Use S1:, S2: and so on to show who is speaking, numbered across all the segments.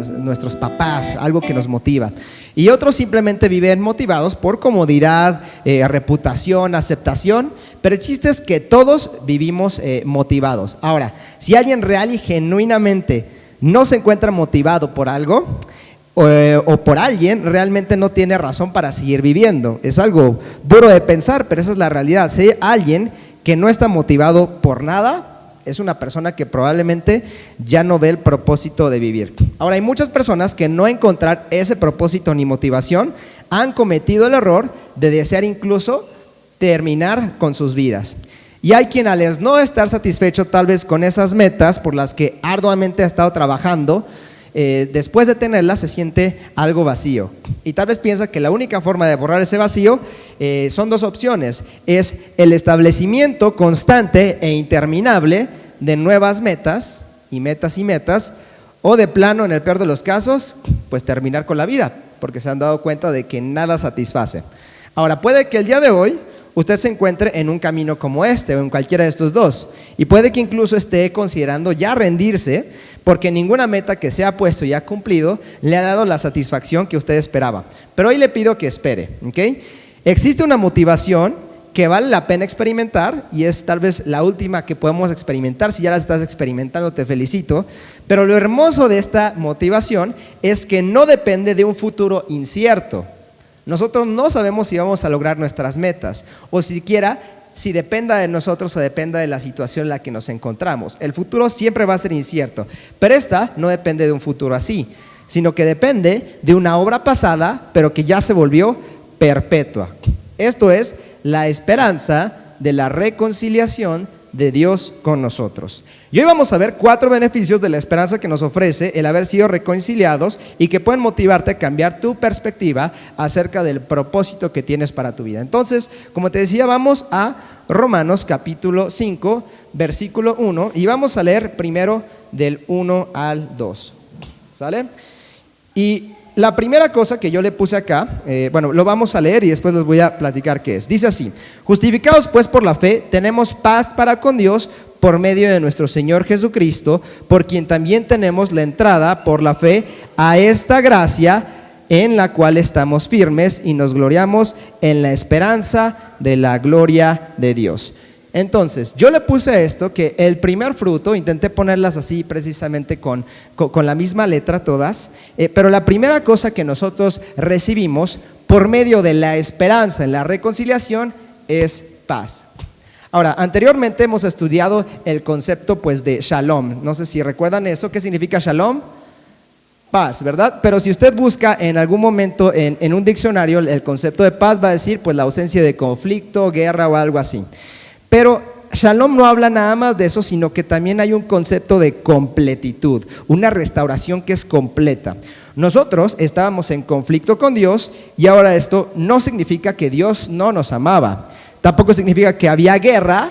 S1: nuestros papás, algo que nos motiva. Y otros simplemente viven motivados por comodidad, reputación, aceptación, pero el chiste es que todos vivimos motivados. Ahora, si alguien real y genuinamente no se encuentra motivado por algo, o por alguien, realmente no tiene razón para seguir viviendo. Es algo duro de pensar, pero esa es la realidad. Si hay alguien que no está motivado por nada, es una persona que probablemente ya no ve el propósito de vivir. Ahora, hay muchas personas que no encontrar ese propósito ni motivación han cometido el error de desear incluso terminar con sus vidas. Y hay quien, al no estar satisfecho tal vez con esas metas por las que arduamente ha estado trabajando, después de tenerlas se siente algo vacío y tal vez piensa que la única forma de borrar ese vacío son dos opciones: es el establecimiento constante e interminable de nuevas metas, o de plano, en el peor de los casos, pues terminar con la vida, porque se han dado cuenta de que nada satisface. Ahora, puede que el día de hoy usted se encuentre en un camino como este o en cualquiera de estos dos, y puede que incluso esté considerando ya rendirse porque ninguna meta que se ha puesto y ha cumplido le ha dado la satisfacción que usted esperaba. Pero hoy le pido que espere, ¿ok? Existe una motivación que vale la pena experimentar y es tal vez la última que podemos experimentar. Si ya la estás experimentando, te felicito, pero lo hermoso de esta motivación es que no depende de un futuro incierto. Nosotros no sabemos si vamos a lograr nuestras metas o siquiera si dependa de nosotros o dependa de la situación en la que nos encontramos. El futuro siempre va a ser incierto, pero esta no depende de un futuro así, sino que depende de una obra pasada, pero que ya se volvió perpetua. Esto es la esperanza de la reconciliación de Dios con nosotros. Y hoy vamos a ver 4 beneficios de la esperanza que nos ofrece el haber sido reconciliados y que pueden motivarte a cambiar tu perspectiva acerca del propósito que tienes para tu vida. Entonces, como te decía, vamos a Romanos capítulo 5, versículo 1, y vamos a leer primero del 1 al 2. ¿Sale? Y la primera cosa que yo le puse acá, lo vamos a leer y después les voy a platicar qué es. Dice así: justificados pues por la fe, tenemos paz para con Dios por medio de nuestro Señor Jesucristo, por quien también tenemos la entrada por la fe a esta gracia en la cual estamos firmes y nos gloriamos en la esperanza de la gloria de Dios. Entonces, yo le puse esto, que el primer fruto, intenté ponerlas así precisamente con la misma letra todas, pero la primera cosa que nosotros recibimos por medio de la esperanza en la reconciliación es paz. Ahora, anteriormente hemos estudiado el concepto pues de shalom. No sé si recuerdan eso. ¿Qué significa shalom? Paz, ¿verdad? Pero si usted busca en algún momento en un diccionario el concepto de paz, va a decir pues la ausencia de conflicto, guerra o algo así. Pero shalom no habla nada más de eso, sino que también hay un concepto de completitud, una restauración que es completa. Nosotros estábamos en conflicto con Dios y ahora esto no significa que Dios no nos amaba. Tampoco significa que había guerra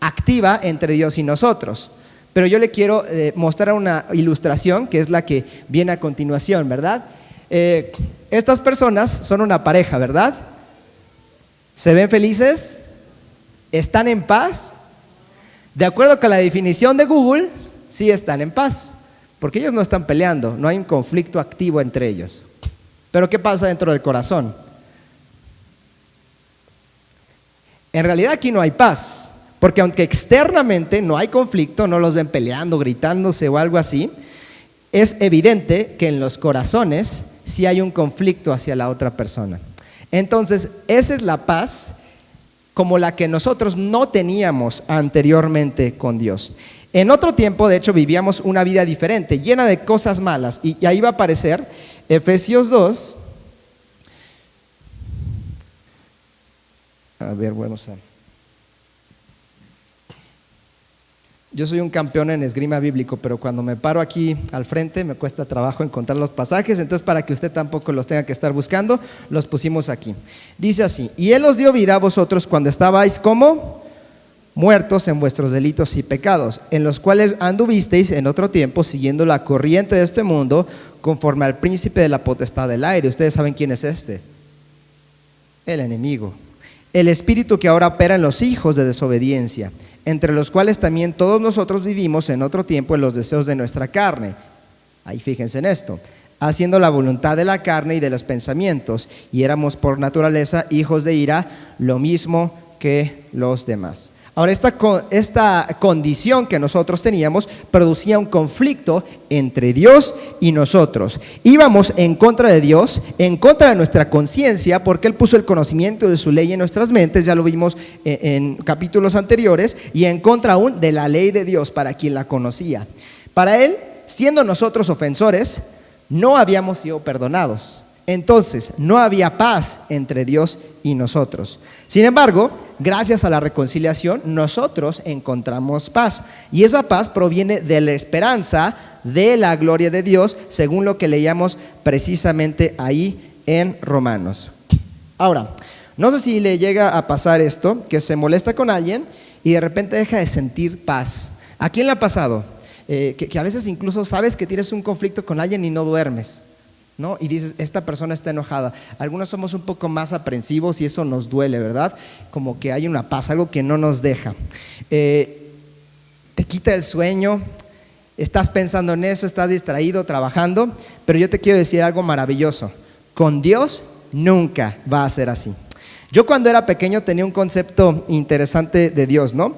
S1: activa entre Dios y nosotros. Pero yo le quiero mostrar una ilustración que es la que viene a continuación, ¿verdad? Estas personas son una pareja, ¿verdad? ¿Se ven felices? ¿Están en paz? De acuerdo con la definición de Google, sí están en paz, porque ellos no están peleando, no hay un conflicto activo entre ellos. Pero ¿qué pasa dentro del corazón? En realidad aquí no hay paz, porque aunque externamente no hay conflicto, no los ven peleando, gritándose o algo así, es evidente que en los corazones sí hay un conflicto hacia la otra persona. Entonces, esa es la paz como la que nosotros no teníamos anteriormente con Dios. En otro tiempo, de hecho, vivíamos una vida diferente, llena de cosas malas, y ahí va a aparecer Efesios 2. A ver, yo soy un campeón en esgrima bíblico, pero cuando me paro aquí al frente me cuesta trabajo encontrar los pasajes, entonces para que usted tampoco los tenga que estar buscando, los pusimos aquí. Dice así: y Él os dio vida a vosotros cuando estabais como muertos en vuestros delitos y pecados, en los cuales anduvisteis en otro tiempo siguiendo la corriente de este mundo, conforme al príncipe de la potestad del aire. Ustedes saben quién es este: el enemigo, el espíritu que ahora opera en los hijos de desobediencia, entre los cuales también todos nosotros vivimos en otro tiempo en los deseos de nuestra carne. Ahí fíjense en esto. Haciendo la voluntad de la carne y de los pensamientos, y éramos por naturaleza hijos de ira, lo mismo que los demás. Ahora, esta condición que nosotros teníamos producía un conflicto entre Dios y nosotros. Íbamos en contra de Dios, en contra de nuestra conciencia, porque Él puso el conocimiento de su ley en nuestras mentes, ya lo vimos en capítulos anteriores, y en contra aún de la ley de Dios para quien la conocía. Para Él, siendo nosotros ofensores, no habíamos sido perdonados. Entonces, no había paz entre Dios y nosotros. Sin embargo, gracias a la reconciliación, nosotros encontramos paz. Y esa paz proviene de la esperanza de la gloria de Dios, según lo que leíamos precisamente ahí en Romanos. Ahora, no sé si le llega a pasar esto, que se molesta con alguien y de repente deja de sentir paz. ¿A quién le ha pasado? Que a veces incluso sabes que tienes un conflicto con alguien y no duermes, ¿no? Y dices, esta persona está enojada. Algunos somos un poco más aprensivos y eso nos duele, ¿verdad? Como que hay una paz, algo que no nos deja. Te quita el sueño, estás pensando en eso, estás distraído, trabajando, pero yo te quiero decir algo maravilloso. Con Dios nunca va a ser así. Yo cuando era pequeño tenía un concepto interesante de Dios, ¿no?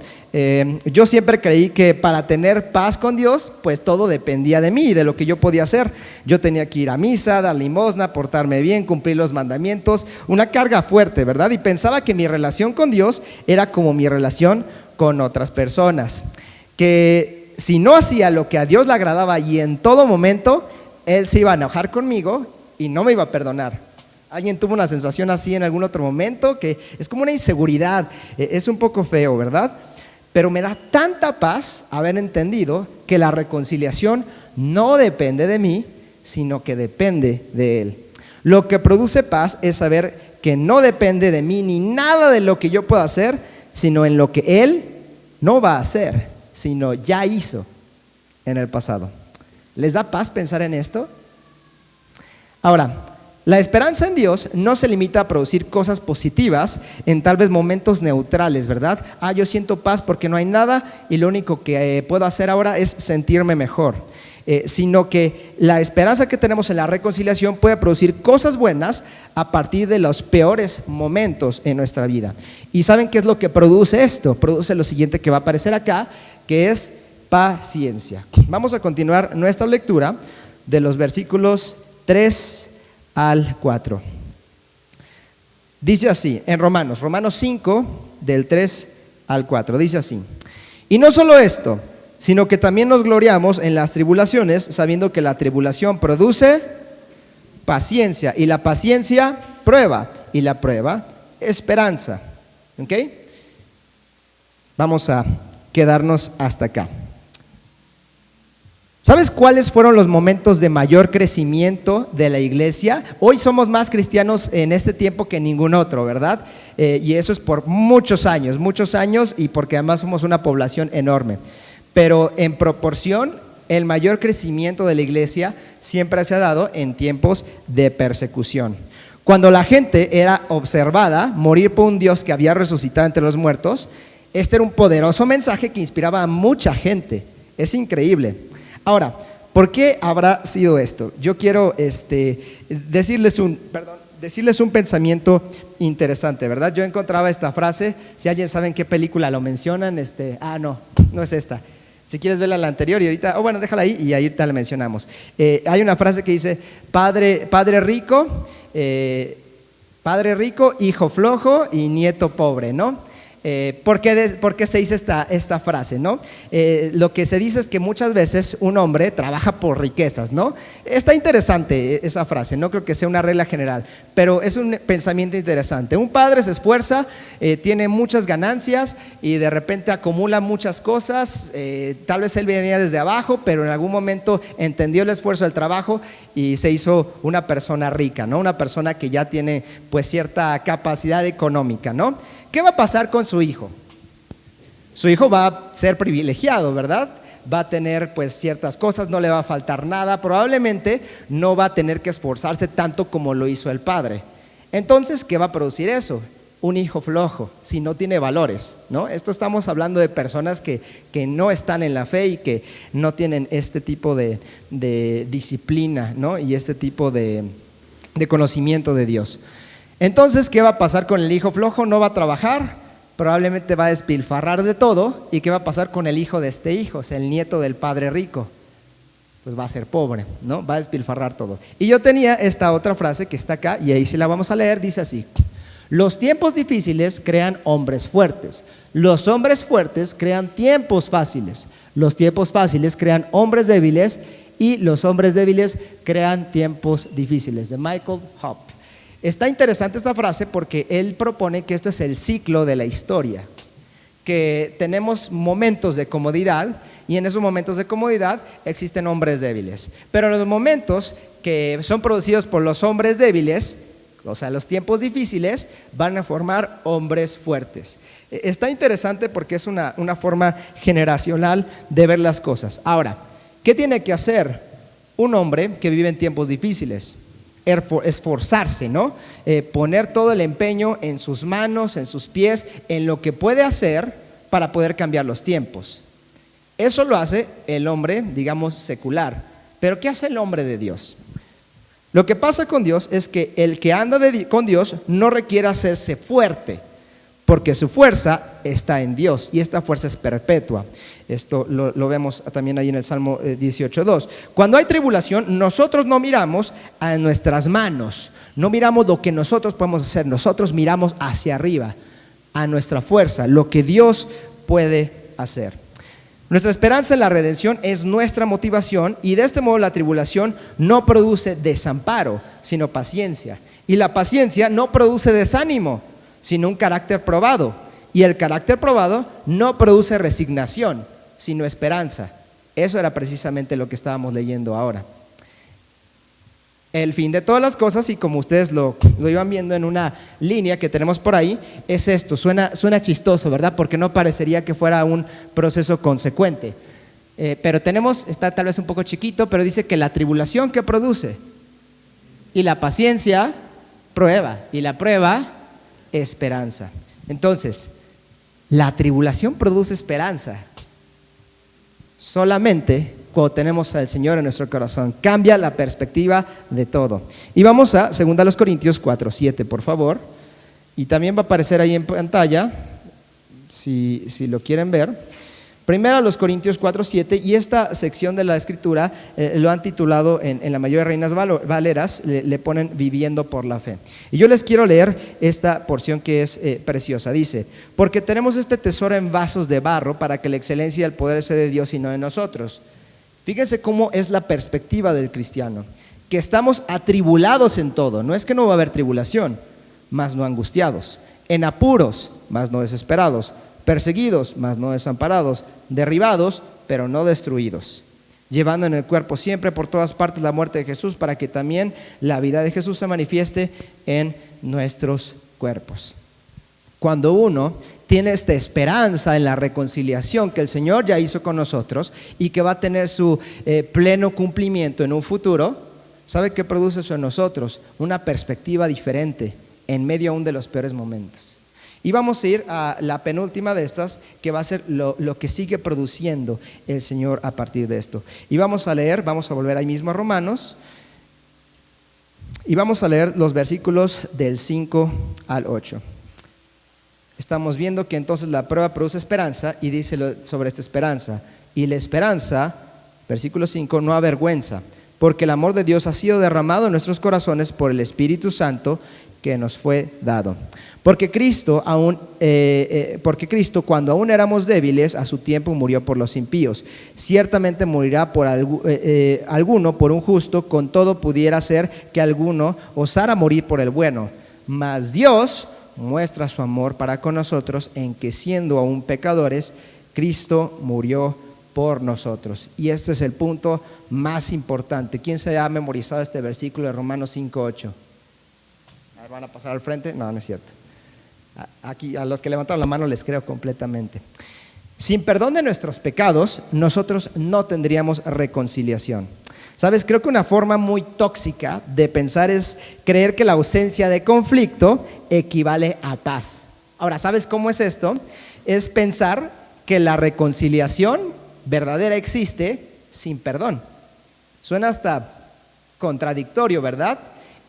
S1: Yo siempre creí que para tener paz con Dios, pues todo dependía de mí y de lo que yo podía hacer. Yo tenía que ir a misa, dar limosna, portarme bien, cumplir los mandamientos, una carga fuerte, ¿verdad? Y pensaba que mi relación con Dios era como mi relación con otras personas, que si no hacía lo que a Dios le agradaba y en todo momento, Él se iba a enojar conmigo y no me iba a perdonar. ¿Alguien tuvo una sensación así en algún otro momento? Que es como una inseguridad, es un poco feo, ¿verdad? Pero me da tanta paz haber entendido que la reconciliación no depende de mí, sino que depende de Él. Lo que produce paz es saber que no depende de mí ni nada de lo que yo pueda hacer, sino en lo que Él no va a hacer, sino ya hizo en el pasado. ¿Les da paz pensar en esto? Ahora, la esperanza en Dios no se limita a producir cosas positivas en tal vez momentos neutrales, ¿verdad? Yo siento paz porque no hay nada y lo único que puedo hacer ahora es sentirme mejor. Sino que la esperanza que tenemos en la reconciliación puede producir cosas buenas a partir de los peores momentos en nuestra vida. ¿Y saben qué es lo que produce esto? Produce lo siguiente que va a aparecer acá, que es paciencia. Vamos a continuar nuestra lectura de los versículos 3 al 4. Dice así, en Romanos 5, del 3 al 4, dice así: y no solo esto, sino que también nos gloriamos en las tribulaciones, sabiendo que la tribulación produce paciencia, y la paciencia prueba, y la prueba esperanza. ¿Ok? Vamos a quedarnos hasta acá. ¿Sabes cuáles fueron los momentos de mayor crecimiento de la iglesia? Hoy somos más cristianos en este tiempo que ningún otro, ¿verdad? Y eso es por muchos años, y porque además somos una población enorme. Pero en proporción, el mayor crecimiento de la iglesia siempre se ha dado en tiempos de persecución. Cuando la gente era observada morir por un Dios que había resucitado entre los muertos, este era un poderoso mensaje que inspiraba a mucha gente. Es increíble. Ahora, ¿por qué habrá sido esto? Yo quiero decirles un pensamiento interesante, ¿verdad? Yo encontraba esta frase, si alguien sabe en qué película lo mencionan, no es esta. Si quieres verla la anterior y ahorita, déjala ahí y ahorita la mencionamos. Hay una frase que dice, padre rico, hijo flojo y nieto pobre, ¿no? ¿Por qué se dice esta frase, ¿no? Lo que se dice es que muchas veces un hombre trabaja por riquezas, ¿no? Está interesante esa frase, no creo que sea una regla general, pero es un pensamiento interesante. Un padre se esfuerza, tiene muchas ganancias y de repente acumula muchas cosas, tal vez él venía desde abajo, pero en algún momento entendió el esfuerzo del trabajo y se hizo una persona rica, ¿no? Una persona que ya tiene pues cierta capacidad económica, ¿no? ¿Qué va a pasar con su hijo? Su hijo va a ser privilegiado, ¿verdad? Va a tener pues ciertas cosas, no le va a faltar nada, probablemente no va a tener que esforzarse tanto como lo hizo el padre. Entonces, ¿qué va a producir eso? un hijo flojo si no tiene valores, ¿no? Esto estamos hablando de personas que no están en la fe y que no tienen este tipo de disciplina, ¿no? Y este tipo de conocimiento de Dios. Entonces, ¿qué va a pasar con el hijo flojo? No va a trabajar, probablemente va a despilfarrar de todo. ¿Y qué va a pasar con el hijo de este hijo? O sea, el nieto del padre rico. Pues va a ser pobre, ¿no? Va a despilfarrar todo. Y yo tenía esta otra frase que está acá, y ahí sí la vamos a leer, dice así: los tiempos difíciles crean hombres fuertes, los hombres fuertes crean tiempos fáciles, los tiempos fáciles crean hombres débiles, y los hombres débiles crean tiempos difíciles, de Michael Hope. Está interesante esta frase porque él propone que esto es el ciclo de la historia, que tenemos momentos de comodidad, y en esos momentos de comodidad existen hombres débiles, pero en los momentos que son producidos por los hombres débiles, o sea, los tiempos difíciles, van a formar hombres fuertes. Está interesante porque es una forma generacional de ver las cosas. Ahora, ¿qué tiene que hacer un hombre que vive en tiempos difíciles? Esforzarse, ¿no? Poner todo el empeño en sus manos, en sus pies, en lo que puede hacer para poder cambiar los tiempos. Eso lo hace el hombre, digamos, secular. Pero ¿qué hace el hombre de Dios? Lo que pasa con Dios es que el que anda con Dios no requiere hacerse fuerte, porque su fuerza está en Dios, y esta fuerza es perpetua. Esto lo vemos también ahí en el Salmo 18:2. Cuando hay tribulación, nosotros no miramos a nuestras manos, no miramos lo que nosotros podemos hacer, nosotros miramos hacia arriba, a nuestra fuerza, lo que Dios puede hacer. Nuestra esperanza en la redención es nuestra motivación, y de este modo la tribulación no produce desamparo, sino paciencia. Y la paciencia no produce desánimo, sino un carácter probado. Y el carácter probado no produce resignación, sino esperanza. Eso era precisamente lo que estábamos leyendo ahora. El fin de todas las cosas, y como ustedes lo iban viendo en una línea que tenemos por ahí, es esto. Suena chistoso, ¿verdad? Porque no parecería que fuera un proceso consecuente. Pero está tal vez un poco chiquito, pero dice que la tribulación, ¿qué produce? Y la paciencia, prueba. Y la prueba, esperanza. Entonces, la tribulación produce esperanza solamente cuando tenemos al Señor en nuestro corazón. Cambia la perspectiva de todo. Y vamos a 2 Corintios 4:7, por favor. Y también va a aparecer ahí en pantalla, si lo quieren ver. 1 Corintios 4:7, y esta sección de la escritura lo han titulado en la mayoría de Reinas Valeras, le ponen viviendo por la fe. Y yo les quiero leer esta porción que es preciosa. Dice: porque tenemos este tesoro en vasos de barro, para que la excelencia y el poder sea de Dios y no de nosotros. Fíjense cómo es la perspectiva del cristiano, que estamos atribulados en todo. No es que no va a haber tribulación, mas no angustiados; en apuros, mas no desesperados; perseguidos, mas no desamparados; derribados, pero no destruidos; llevando en el cuerpo siempre por todas partes la muerte de Jesús, para que también la vida de Jesús se manifieste en nuestros cuerpos. Cuando uno tiene esta esperanza en la reconciliación que el Señor ya hizo con nosotros y que va a tener su pleno cumplimiento en un futuro, ¿sabe qué produce eso en nosotros? Una perspectiva diferente en medio aún de los peores momentos. Y vamos a ir a la penúltima de estas, que va a ser lo que sigue produciendo el Señor a partir de esto. Y vamos a volver ahí mismo a Romanos, y vamos a leer los versículos del 5 al 8. Estamos viendo que entonces la prueba produce esperanza, y dice sobre esta esperanza: y la esperanza, versículo 5, no avergüenza, porque el amor de Dios ha sido derramado en nuestros corazones por el Espíritu Santo que nos fue dado. Porque Cristo, cuando aún éramos débiles, a su tiempo murió por los impíos. Ciertamente morirá por alguno por un justo; con todo pudiera ser que alguno osara morir por el bueno. Mas Dios muestra su amor para con nosotros, en que siendo aún pecadores, Cristo murió por nosotros. Y este es el punto más importante. ¿Quién se ha memorizado este versículo de Romanos 5:8? ¿Van a pasar al frente? No es cierto. Aquí a los que levantaron la mano les creo completamente. Sin perdón de nuestros pecados, nosotros no tendríamos reconciliación. Sabes, creo que una forma muy tóxica de pensar es creer que la ausencia de conflicto equivale a paz. Ahora, ¿sabes cómo es esto? Es pensar que la reconciliación verdadera existe sin perdón. Suena hasta contradictorio, ¿verdad?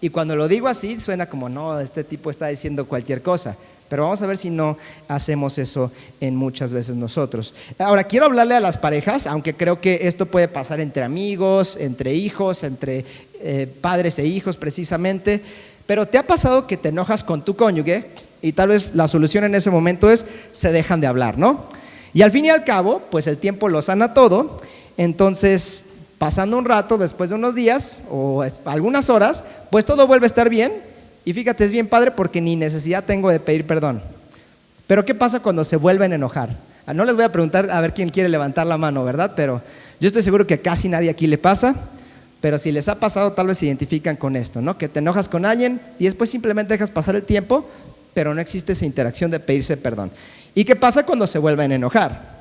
S1: Y cuando lo digo así, suena como, no, este tipo está diciendo cualquier cosa. Pero vamos a ver si no hacemos eso en muchas veces nosotros. Ahora, quiero hablarle a las parejas, aunque creo que esto puede pasar entre amigos, entre hijos, entre padres e hijos precisamente. Pero ¿te ha pasado que te enojas con tu cónyuge y tal vez la solución en ese momento es se dejan de hablar, ¿no? Y al fin y al cabo, pues el tiempo lo sana todo. Entonces, pasando un rato, después de unos días o algunas horas, pues todo vuelve a estar bien. Y fíjate, es bien padre porque ni necesidad tengo de pedir perdón. Pero ¿qué pasa cuando se vuelven a enojar? No les voy a preguntar a ver quién quiere levantar la mano, ¿verdad? Pero yo estoy seguro que a casi nadie aquí le pasa. Pero si les ha pasado, tal vez se identifican con esto, ¿no? Que te enojas con alguien y después simplemente dejas pasar el tiempo, pero no existe esa interacción de pedirse perdón. ¿Y qué pasa cuando se vuelven a enojar?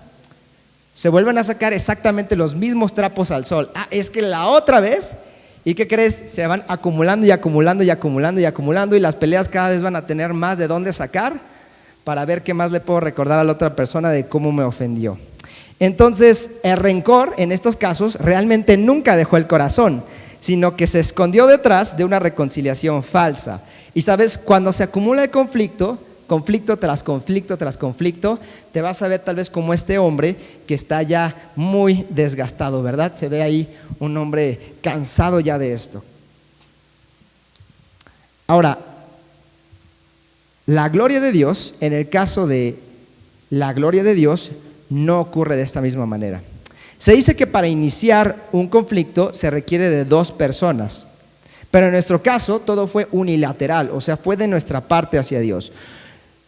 S1: Se vuelven a sacar exactamente los mismos trapos al sol. Es que la otra vez... ¿Y qué crees? Se van acumulando y acumulando y acumulando y acumulando y las peleas cada vez van a tener más de dónde sacar para ver qué más le puedo recordar a la otra persona de cómo me ofendió. Entonces, el rencor en estos casos realmente nunca dejó el corazón, sino que se escondió detrás de una reconciliación falsa. Y sabes, cuando se acumula el conflicto tras conflicto tras conflicto, te vas a ver tal vez como este hombre que está ya muy desgastado, ¿verdad? Se ve ahí un hombre cansado ya de esto. Ahora, la gloria de Dios, en el caso de la gloria de Dios, no ocurre de esta misma manera. Se dice que para iniciar un conflicto se requiere de 2 personas, pero en nuestro caso todo fue unilateral, o sea, fue de nuestra parte hacia Dios.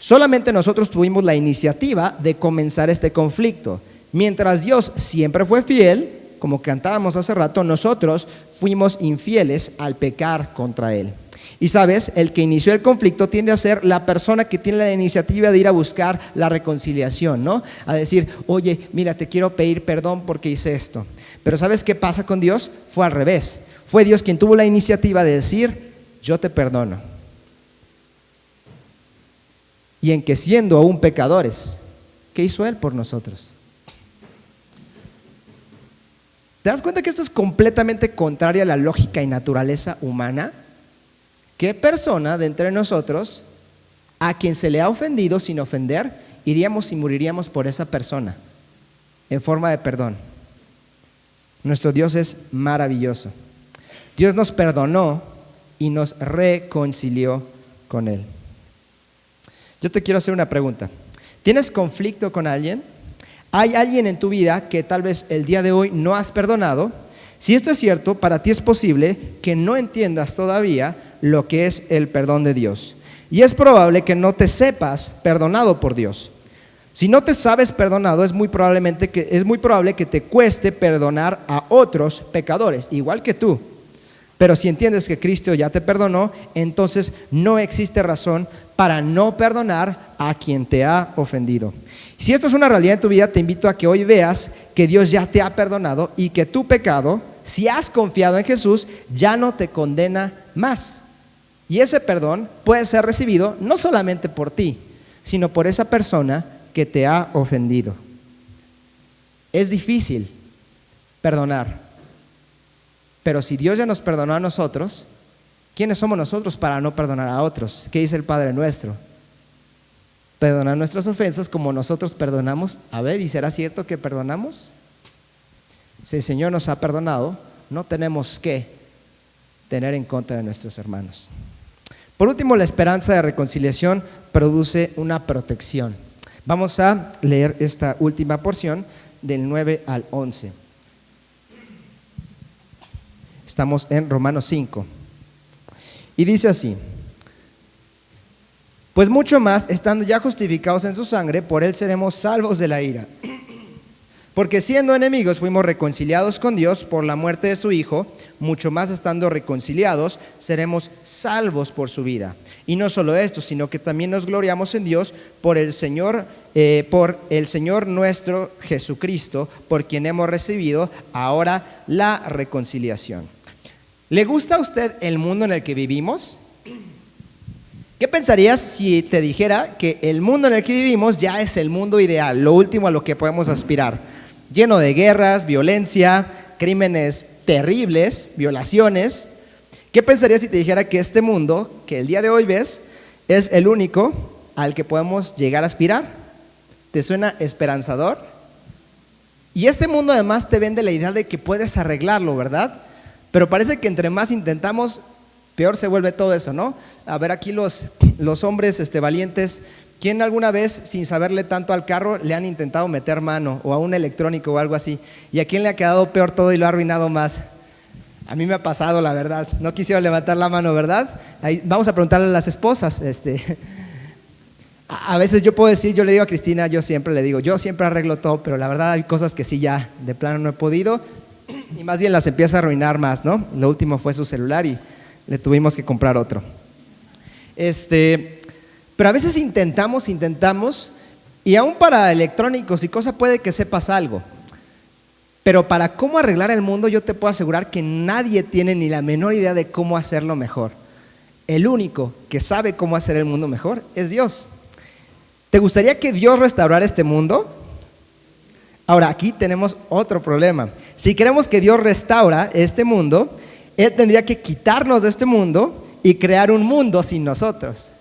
S1: Solamente nosotros tuvimos la iniciativa de comenzar este conflicto. Mientras Dios siempre fue fiel, como cantábamos hace rato, nosotros fuimos infieles al pecar contra Él. Y sabes, el que inició el conflicto tiende a ser la persona que tiene la iniciativa de ir a buscar la reconciliación, ¿no? A decir, oye, mira, te quiero pedir perdón porque hice esto. Pero ¿sabes qué pasa con Dios? Fue al revés. Fue Dios quien tuvo la iniciativa de decir, yo te perdono. Y en que siendo aún pecadores, ¿qué hizo Él por nosotros? ¿Te das cuenta que esto es completamente contrario a la lógica y naturaleza humana? ¿Qué persona de entre nosotros, a quien se le ha ofendido sin ofender, iríamos y moriríamos por esa persona en forma de perdón? Nuestro Dios es maravilloso. Dios nos perdonó y nos reconcilió con Él. Yo te quiero hacer una pregunta. ¿Tienes conflicto con alguien? ¿Hay alguien en tu vida que tal vez el día de hoy no has perdonado? Si esto es cierto, para ti es posible que no entiendas todavía lo que es el perdón de Dios. Y es probable que no te sepas perdonado por Dios. Si no te sabes perdonado, es muy probable que te cueste perdonar a otros pecadores, igual que tú. Pero si entiendes que Cristo ya te perdonó, entonces no existe razón para no perdonar a quien te ha ofendido. Si esto es una realidad en tu vida, te invito a que hoy veas que Dios ya te ha perdonado y que tu pecado, si has confiado en Jesús, ya no te condena más. Y ese perdón puede ser recibido no solamente por ti, sino por esa persona que te ha ofendido. Es difícil perdonar. Pero si Dios ya nos perdonó a nosotros, ¿quiénes somos nosotros para no perdonar a otros? ¿Qué dice el Padre nuestro? Perdonar nuestras ofensas como nosotros perdonamos. A ver, ¿y será cierto que perdonamos? Si el Señor nos ha perdonado, no tenemos que tener en contra de nuestros hermanos. Por último, la esperanza de reconciliación produce una protección. Vamos a leer esta última porción del 9 al 11. Estamos en Romanos 5. Y dice así: pues mucho más, estando ya justificados en su sangre, por él seremos salvos de la ira. Porque siendo enemigos fuimos reconciliados con Dios por la muerte de su Hijo, mucho más estando reconciliados seremos salvos por su vida. Y no solo esto, sino que también nos gloriamos en Dios por el Señor nuestro Jesucristo, por quien hemos recibido ahora la reconciliación. ¿Le gusta a usted el mundo en el que vivimos? ¿Qué pensarías si te dijera que el mundo en el que vivimos ya es el mundo ideal, lo último a lo que podemos aspirar? Lleno de guerras, violencia, crímenes terribles, violaciones. ¿Qué pensarías si te dijera que este mundo, que el día de hoy ves, es el único al que podemos llegar a aspirar? ¿Te suena esperanzador? Y este mundo además te vende la idea de que puedes arreglarlo, ¿verdad? Pero parece que entre más intentamos, peor se vuelve todo eso, ¿no? A ver, aquí los hombres valientes, ¿quién alguna vez, sin saberle tanto al carro, le han intentado meter mano o a un electrónico o algo así? ¿Y a quién le ha quedado peor todo y lo ha arruinado más? A mí me ha pasado, la verdad. No quisiera levantar la mano, ¿verdad? Ahí, vamos a preguntarle a las esposas. A veces yo puedo decir, yo le digo a Cristina, yo siempre arreglo todo, pero la verdad hay cosas que sí ya de plano no he podido y más bien las empieza a arruinar más, ¿no? Lo último fue su celular y le tuvimos que comprar otro. Pero a veces intentamos y aún para electrónicos y cosas puede que sepas algo. Pero para cómo arreglar el mundo yo te puedo asegurar que nadie tiene ni la menor idea de cómo hacerlo mejor. El único que sabe cómo hacer el mundo mejor es Dios. ¿Te gustaría que Dios restaurara este mundo? Ahora, aquí tenemos otro problema. Si queremos que Dios restaura este mundo, Él tendría que quitarnos de este mundo y crear un mundo sin nosotros.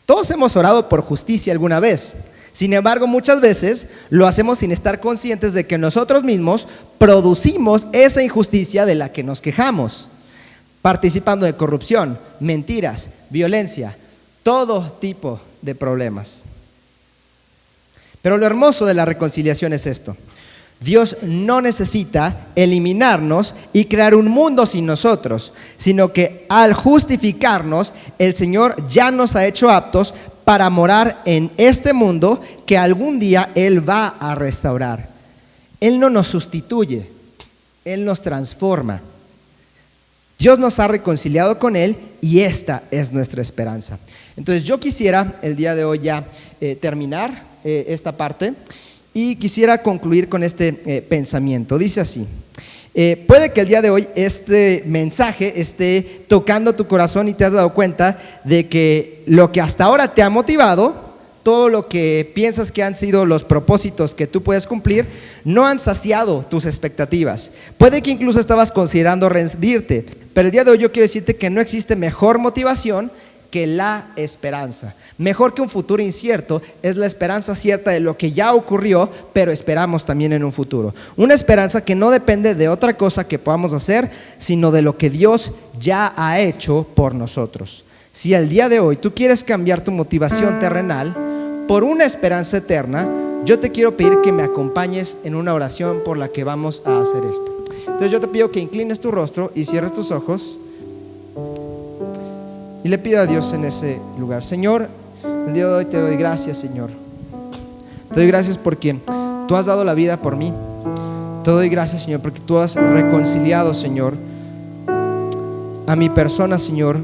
S1: Todos hemos orado por justicia alguna vez. Sin embargo, muchas veces lo hacemos sin estar conscientes de que nosotros mismos producimos esa injusticia de la que nos quejamos, participando de corrupción, mentiras, violencia, todo tipo de problemas. Pero lo hermoso de la reconciliación es esto: Dios no necesita eliminarnos y crear un mundo sin nosotros, sino que al justificarnos, el Señor ya nos ha hecho aptos para morar en este mundo que algún día Él va a restaurar. Él no nos sustituye, Él nos transforma. Dios nos ha reconciliado con Él y esta es nuestra esperanza. Entonces yo quisiera el día de hoy ya terminar esta parte y quisiera concluir con este pensamiento. Dice así: puede que el día de hoy este mensaje esté tocando tu corazón y te has dado cuenta de que lo que hasta ahora te ha motivado, todo lo que piensas que han sido los propósitos que tú puedes cumplir, no han saciado tus expectativas. Puede que incluso estabas considerando rendirte, pero el día de hoy yo quiero decirte que no existe mejor motivación que la esperanza. Mejor que un futuro incierto es la esperanza cierta de lo que ya ocurrió, pero esperamos también en un futuro. Una esperanza que no depende de otra cosa que podamos hacer, sino de lo que Dios ya ha hecho por nosotros. Si al día de hoy tú quieres cambiar tu motivación terrenal por una esperanza eterna, yo te quiero pedir que me acompañes en una oración por la que vamos a hacer esto. Entonces yo te pido que inclines tu rostro y cierres tus ojos y le pido a Dios en ese lugar. Señor, el día de hoy te doy gracias, Señor. Te doy gracias porque tú has dado la vida por mí. Te doy gracias, Señor, porque tú has reconciliado, Señor, a mi persona, Señor,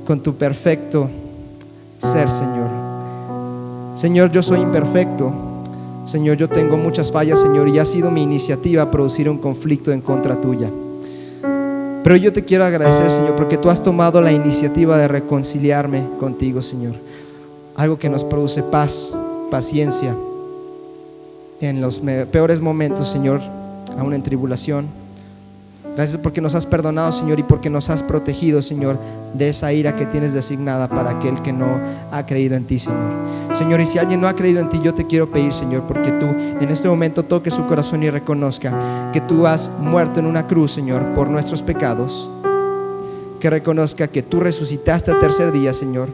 S1: con tu perfecto ser, Señor. Señor, yo soy imperfecto. Señor, yo tengo muchas fallas, Señor, y ha sido mi iniciativa producir un conflicto en contra tuya. Pero yo te quiero agradecer, Señor, porque tú has tomado la iniciativa de reconciliarme contigo, Señor. Algo que nos produce paz, paciencia en los peores momentos, Señor, aún en tribulación. Gracias porque nos has perdonado, Señor, y porque nos has protegido, Señor, de esa ira que tienes designada para aquel que no ha creído en ti, Señor. Señor, y si alguien no ha creído en ti, yo te quiero pedir, Señor, porque tú en este momento toques su corazón y reconozca que tú has muerto en una cruz, Señor, por nuestros pecados. Que reconozca que tú resucitaste al tercer día, Señor,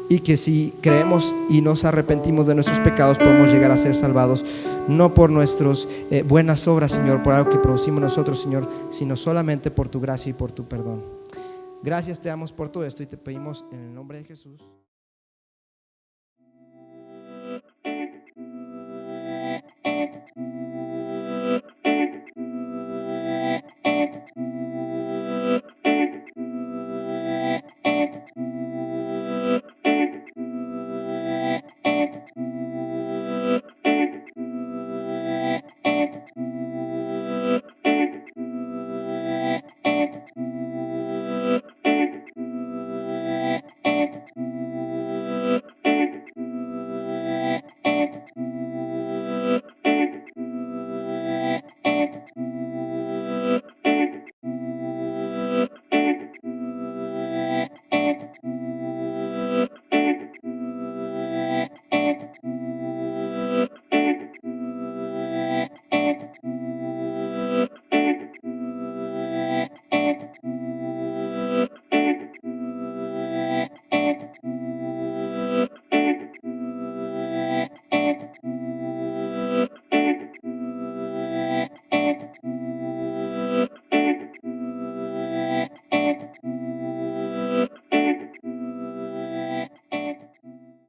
S1: y que si creemos y nos arrepentimos de nuestros pecados, podemos llegar a ser salvados, no por nuestras buenas obras, Señor, por algo que producimos nosotros, Señor, sino solamente por tu gracia y por tu perdón. Gracias te damos por todo esto y te pedimos en el nombre de Jesús.